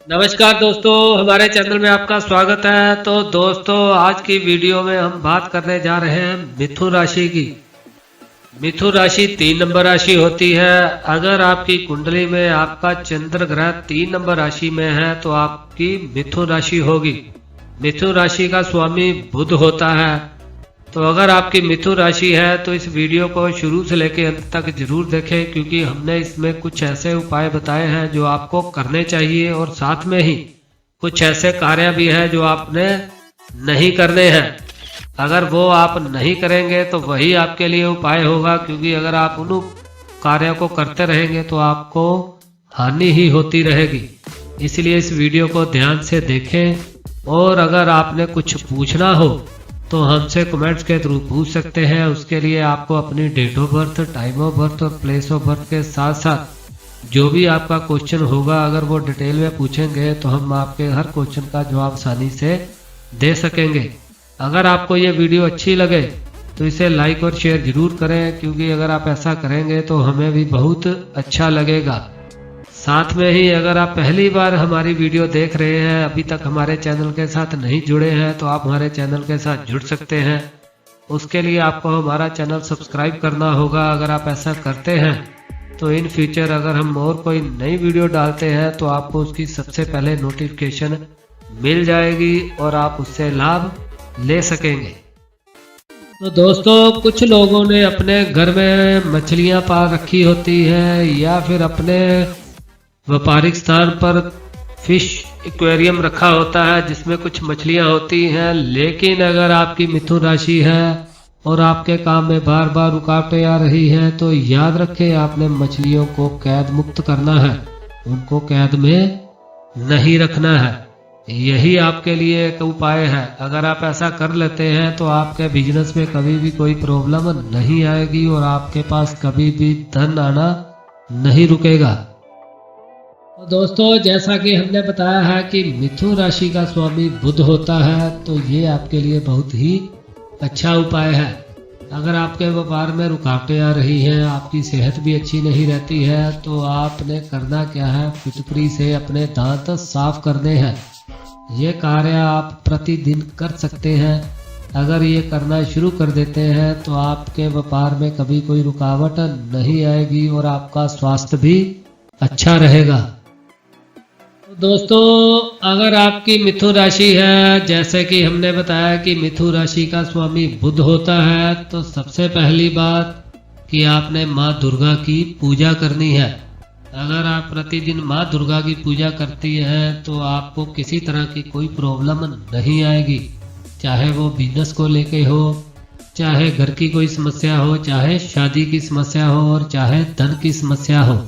नमस्कार दोस्तों, हमारे चैनल में आपका स्वागत है। तो दोस्तों, आज की वीडियो में हम बात करने जा रहे हैं मिथुन राशि की। मिथुन राशि 3 नंबर राशि होती है। अगर आपकी कुंडली में आपका चंद्र ग्रह 3 नंबर राशि में है तो आपकी मिथुन राशि होगी। मिथुन राशि का स्वामी बुध होता है। तो अगर आपकी मिथुन राशि है तो इस वीडियो को शुरू से लेकर अंत तक जरूर देखें, क्योंकि हमने इसमें कुछ ऐसे उपाय बताए हैं जो आपको करने चाहिए और साथ में ही कुछ ऐसे कार्य भी हैं जो आपने नहीं करने हैं। अगर वो आप नहीं करेंगे तो वही आपके लिए उपाय होगा, क्योंकि अगर आप उन कार्यों को करते रहेंगे तो आपको हानि ही होती रहेगी। इसलिए इस वीडियो को ध्यान से देखें और अगर आपने कुछ पूछना हो तो हमसे कमेंट्स के थ्रू पूछ सकते हैं। उसके लिए आपको अपनी date of birth, time of birth और प्लेस ऑफ बर्थ के साथ साथ जो भी आपका क्वेश्चन होगा, अगर वो डिटेल में पूछेंगे तो हम आपके हर क्वेश्चन का जवाब आसानी से दे सकेंगे। अगर आपको ये वीडियो अच्छी लगे तो इसे लाइक और शेयर जरूर करें, क्योंकि अगर आप ऐसा करेंगे तो हमें भी बहुत अच्छा लगेगा। साथ में ही अगर आप पहली बार हमारी वीडियो देख रहे हैं, अभी तक हमारे चैनल के साथ नहीं जुड़े हैं, तो आप हमारे चैनल के साथ जुड़ सकते हैं। उसके लिए आपको हमारा चैनल सब्सक्राइब करना होगा। अगर आप ऐसा करते हैं तो इन फ्यूचर अगर हम और कोई नई वीडियो डालते हैं तो आपको उसकी सबसे पहले नोटिफिकेशन मिल जाएगी और आप उससे लाभ ले सकेंगे। तो दोस्तों, कुछ लोगों ने अपने घर में मछलियां पाल रखी होती है या फिर अपने व्यापारिक स्थान पर फिश एक्वेरियम रखा होता है जिसमें कुछ मछलियां होती हैं। लेकिन अगर आपकी मिथुन राशि है और आपके काम में बार बार रुकावटें आ रही हैं तो याद रखें, आपने मछलियों को कैद मुक्त करना है, उनको कैद में नहीं रखना है। यही आपके लिए एक उपाय है। अगर आप ऐसा कर लेते हैं तो आपके बिजनेस में कभी भी कोई प्रॉब्लम नहीं आएगी और आपके पास कभी भी धन आना नहीं रुकेगा। तो दोस्तों, जैसा कि हमने बताया है कि मिथुन राशि का स्वामी बुध होता है, तो ये आपके लिए बहुत ही अच्छा उपाय है। अगर आपके व्यापार में रुकावटें आ रही हैं, आपकी सेहत भी अच्छी नहीं रहती है, तो आपने करना क्या है, फिटकरी से अपने दांत साफ करने हैं। ये कार्य आप प्रतिदिन कर सकते हैं। अगर ये करना शुरू कर देते हैं तो आपके व्यापार में कभी कोई रुकावट नहीं आएगी और आपका स्वास्थ्य भी अच्छा रहेगा। दोस्तों, अगर आपकी मिथुन राशि है, जैसे कि हमने बताया कि मिथुन राशि का स्वामी बुध होता है, तो सबसे पहली बात कि आपने माँ दुर्गा की पूजा करनी है। अगर आप प्रतिदिन माँ दुर्गा की पूजा करती हैं तो आपको किसी तरह की कोई प्रॉब्लम नहीं आएगी, चाहे वो बिजनेस को लेके हो, चाहे घर की कोई समस्या हो, चाहे शादी की समस्या हो और चाहे धन की समस्या हो।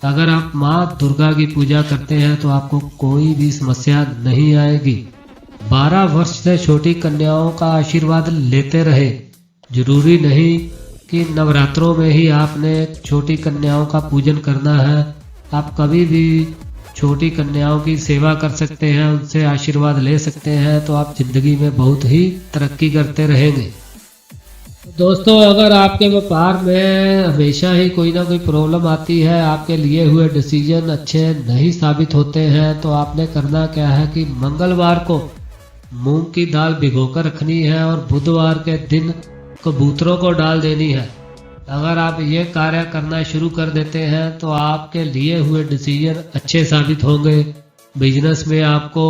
अगर आप माँ दुर्गा की पूजा करते हैं तो आपको कोई भी समस्या नहीं आएगी। 12 वर्ष से छोटी कन्याओं का आशीर्वाद लेते रहे। जरूरी नहीं कि नवरात्रों में ही आपने छोटी कन्याओं का पूजन करना है। आप कभी भी छोटी कन्याओं की सेवा कर सकते हैं, उनसे आशीर्वाद ले सकते हैं, तो आप जिंदगी में बहुत ही तरक्की करते रहेंगे। दोस्तों, अगर आपके व्यापार में हमेशा ही कोई ना कोई प्रॉब्लम आती है, आपके लिए हुए डिसीजन अच्छे नहीं साबित होते हैं, तो आपने करना क्या है कि मंगलवार को मूंग की दाल भिगोकर रखनी है और बुधवार के दिन कबूतरों को डाल देनी है। अगर आप ये कार्य करना शुरू कर देते हैं तो आपके लिए हुए डिसीजन अच्छे साबित होंगे, बिजनेस में आपको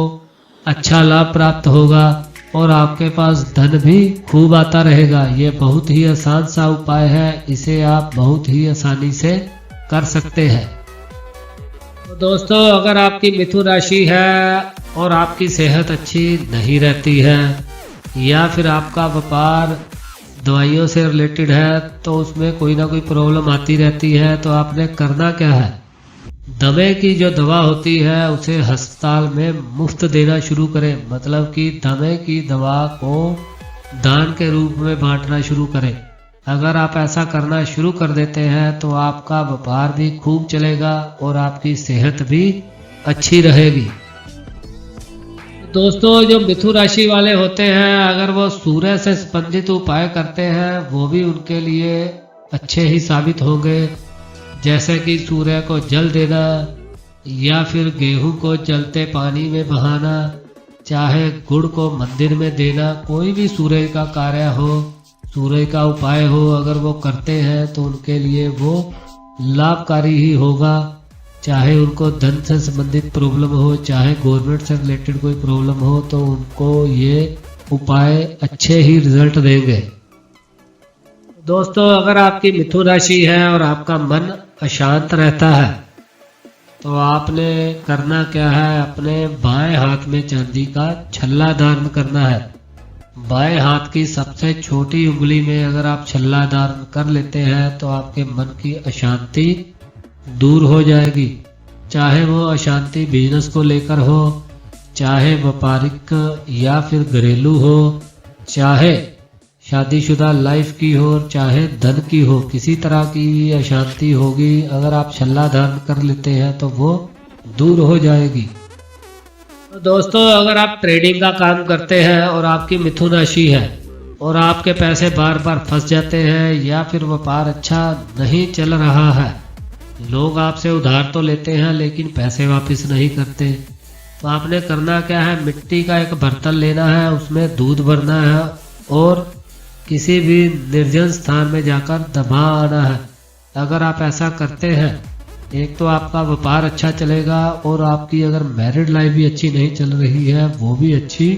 अच्छा लाभ प्राप्त होगा और आपके पास धन भी खूब आता रहेगा। ये बहुत ही आसान सा उपाय है, इसे आप बहुत ही आसानी से कर सकते हैं। तो दोस्तों, अगर आपकी मिथुन राशि है और आपकी सेहत अच्छी नहीं रहती है या फिर आपका व्यापार दवाइयों से रिलेटेड है, तो उसमें कोई ना कोई प्रॉब्लम आती रहती है, तो आपने करना क्या है, दमे की जो दवा होती है उसे अस्पताल में मुफ्त देना शुरू करें। मतलब कि दमे की दवा को दान के रूप में बांटना शुरू करें। अगर आप ऐसा करना शुरू कर देते हैं तो आपका व्यापार भी खूब चलेगा और आपकी सेहत भी अच्छी रहेगी। दोस्तों, जो मिथुन राशि वाले होते हैं, अगर वो सूर्य से संबंधित उपाय करते हैं वो भी उनके लिए अच्छे ही साबित होंगे। जैसे कि सूर्य को जल देना, या फिर गेहूं को जलते पानी में बहाना, चाहे गुड़ को मंदिर में देना, कोई भी सूर्य का कार्य हो, सूर्य का उपाय हो, अगर वो करते हैं तो उनके लिए वो लाभकारी ही होगा। चाहे उनको धन से संबंधित प्रॉब्लम हो, चाहे गवर्नमेंट से रिलेटेड कोई प्रॉब्लम हो, तो उनको ये उपाय अच्छे ही रिजल्ट देंगे। दोस्तों, अगर आपकी मिथुन राशि है और आपका मन अशांत रहता है तो आपने करना क्या है, अपने बाएं हाथ में चांदी का छल्ला धारण करना है। बाएं हाथ की सबसे छोटी उंगली में अगर आप छल्ला धारण कर लेते हैं तो आपके मन की अशांति दूर हो जाएगी। चाहे वो अशांति बिजनेस को लेकर हो, चाहे व्यापारिक या फिर घरेलू हो, चाहे शादीशुदा लाइफ की हो, चाहे धन की हो, किसी तरह की अशांति होगी, अगर आप छल्ला धारण कर लेते हैं तो वो दूर हो जाएगी। तो दोस्तों, अगर आप ट्रेडिंग का काम करते हैं और आपकी मिथुन राशि है और आपके पैसे बार बार फंस जाते हैं या फिर व्यापार अच्छा नहीं चल रहा है, लोग आपसे उधार तो लेते हैं लेकिन पैसे वापस नहीं करते, तो आपने करना क्या है, मिट्टी का एक बर्तन लेना है, उसमें दूध भरना है और किसी भी निर्जन स्थान में जाकर दबा आना है। अगर आप ऐसा करते हैं, एक तो आपका व्यापार अच्छा चलेगा और आपकी अगर मैरिड लाइफ भी अच्छी नहीं चल रही है वो भी अच्छी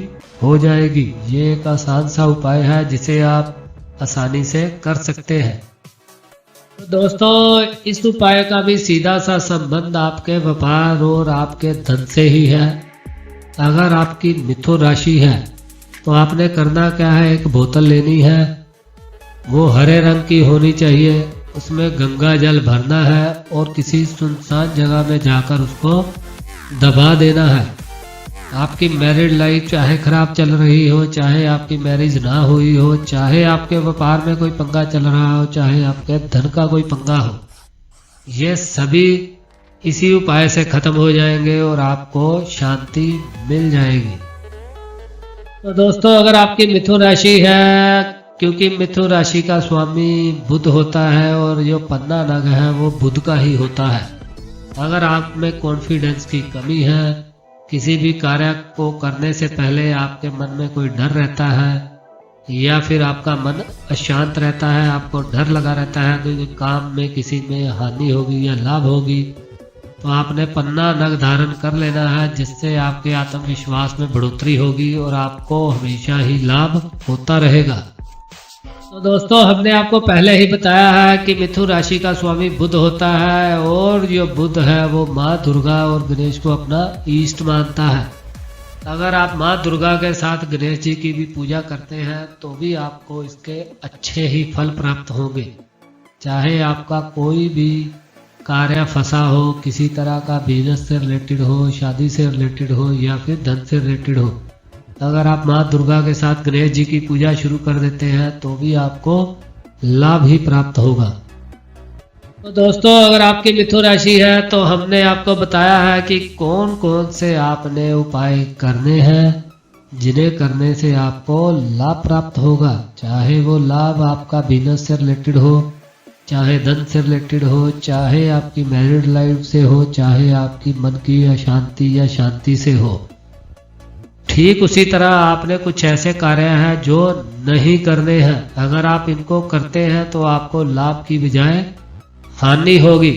हो जाएगी। ये एक आसान सा उपाय है जिसे आप आसानी से कर सकते हैं। तो दोस्तों, इस उपाय का भी सीधा सा संबंध आपके व्यापार और आपके धन से ही है। अगर आपकी मिथुन राशि है तो आपने करना क्या है, एक बोतल लेनी है, वो हरे रंग की होनी चाहिए, उसमें गंगा जल भरना है और किसी सुनसान जगह में जाकर उसको दबा देना है। आपकी मैरिड लाइफ चाहे खराब चल रही हो, चाहे आपकी मैरिज ना हुई हो, चाहे आपके व्यापार में कोई पंगा चल रहा हो, चाहे आपके धन का कोई पंगा हो, ये सभी इसी उपाय से खत्म हो जाएंगे और आपको शांति मिल जाएगी। तो दोस्तों, अगर आपकी मिथुन राशि है, क्योंकि मिथुन राशि का स्वामी बुध होता है और जो पन्ना नग है वो बुध का ही होता है। अगर आप में कॉन्फिडेंस की कमी है, किसी भी कार्य को करने से पहले आपके मन में कोई डर रहता है या फिर आपका मन अशांत रहता है, आपको डर लगा रहता है कि काम में किसी में हानि होगी या लाभ होगी, तो आपने पन्ना नग धारण कर लेना है, जिससे आपके आत्मविश्वास में बढ़ोतरी होगी और आपको हमेशा ही लाभ होता रहेगा। तो दोस्तों, हमने आपको पहले ही बताया है कि मिथुन राशि का स्वामी बुध होता है और जो बुध है वो माँ दुर्गा और गणेश को अपना इष्ट मानता है। अगर आप माँ दुर्गा के साथ गणेश जी की भी पूजा करते हैं तो भी आपको इसके अच्छे ही फल प्राप्त होंगे। चाहे आपका कोई भी कार्य फंसा हो, किसी तरह का बिजनेस से रिलेटेड हो, शादी से रिलेटेड हो या फिर धन से रिलेटेड हो, अगर आप माँ दुर्गा के साथ गणेश जी की पूजा शुरू कर देते हैं तो भी आपको लाभ ही प्राप्त होगा। तो दोस्तों, अगर आपकी मिथुन राशि है तो हमने आपको बताया है कि कौन कौन से आपने उपाय करने हैं जिन्हें करने से आपको लाभ प्राप्त होगा। चाहे वो लाभ आपका बिजनेस से रिलेटेड हो, चाहे धन से रिलेटेड हो, चाहे आपकी मैरिड लाइफ से हो, चाहे आपकी मन की अशांति या शांति से हो। ठीक उसी तरह आपने कुछ ऐसे कार्य हैं जो नहीं करने हैं। अगर आप इनको करते हैं तो आपको लाभ की बजाय हानि होगी,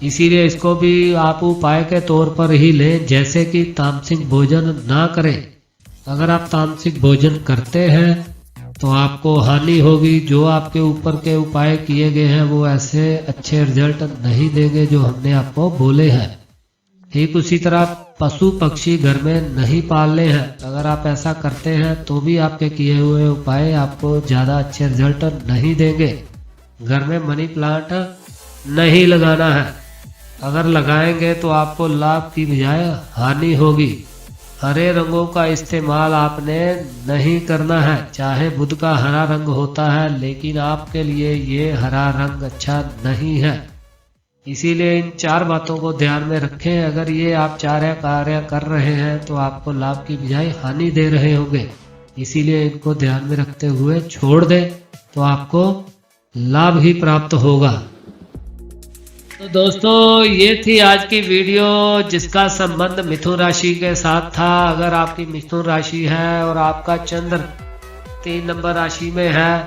इसीलिए इसको भी आप उपाय के तौर पर ही लें। जैसे कि तामसिक भोजन ना करें। अगर आप तामसिक भोजन करते हैं तो आपको हानि होगी। जो आपके ऊपर के उपाय किए गए हैं वो ऐसे अच्छे रिजल्ट नहीं देंगे जो हमने आपको बोले हैं। ठीक उसी तरह पशु पक्षी घर में नहीं पालने हैं। अगर आप ऐसा करते हैं तो भी आपके किए हुए उपाय आपको ज़्यादा अच्छे रिजल्ट नहीं देंगे। घर में मनी प्लांट नहीं लगाना है। अगर लगाएंगे तो आपको लाभ की बजाय हानि होगी। हरे रंगों का इस्तेमाल आपने नहीं करना है। चाहे बुध का हरा रंग होता है लेकिन आपके लिए ये हरा रंग अच्छा नहीं है। इसीलिए इन 4 बातों को ध्यान में रखें। अगर ये आप 4 कार्य कर रहे हैं तो आपको लाभ की बजाय हानि दे रहे होंगे, इसीलिए इनको ध्यान में रखते हुए छोड़ दें तो आपको लाभ ही प्राप्त होगा। तो दोस्तों ये थी आज की वीडियो जिसका संबंध मिथुन राशि के साथ था। अगर आपकी मिथुन राशि है और आपका चंद्र 3 नंबर राशि में है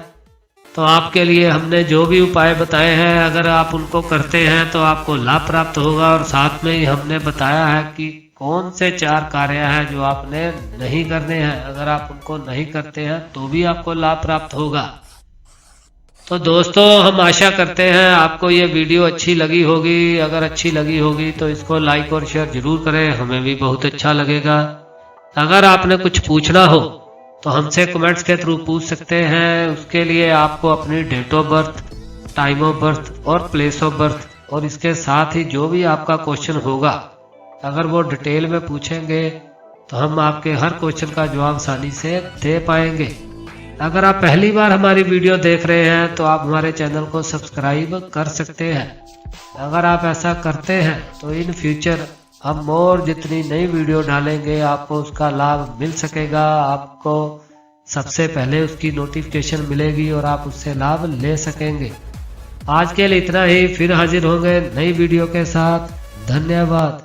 तो आपके लिए हमने जो भी उपाय बताए हैं अगर आप उनको करते हैं तो आपको लाभ प्राप्त होगा। और साथ में ही हमने बताया है कि कौन से 4 कार्य हैं जो आपने नहीं करने हैं। अगर आप उनको नहीं करते हैं तो भी आपको लाभ प्राप्त होगा। तो दोस्तों हम आशा करते हैं आपको ये वीडियो अच्छी लगी होगी। अगर अच्छी लगी होगी तो इसको लाइक और शेयर जरूर करें, हमें भी बहुत अच्छा लगेगा। अगर आपने कुछ पूछना हो तो हमसे कमेंट्स के थ्रू पूछ सकते हैं। उसके लिए आपको अपनी date of birth, time of birth और प्लेस ऑफ बर्थ और इसके साथ ही जो भी आपका क्वेश्चन होगा अगर वो डिटेल में पूछेंगे तो हम आपके हर क्वेश्चन का जवाब आसानी से दे पाएंगे। अगर आप पहली बार हमारी वीडियो देख रहे हैं तो आप हमारे चैनल को सब्सक्राइब कर सकते हैं। अगर आप ऐसा करते हैं तो इन फ्यूचर हम और जितनी नई वीडियो डालेंगे आपको उसका लाभ मिल सकेगा। आपको सबसे पहले उसकी नोटिफिकेशन मिलेगी और आप उससे लाभ ले सकेंगे। आज के लिए इतना ही, फिर हाजिर होंगे नई वीडियो के साथ। धन्यवाद।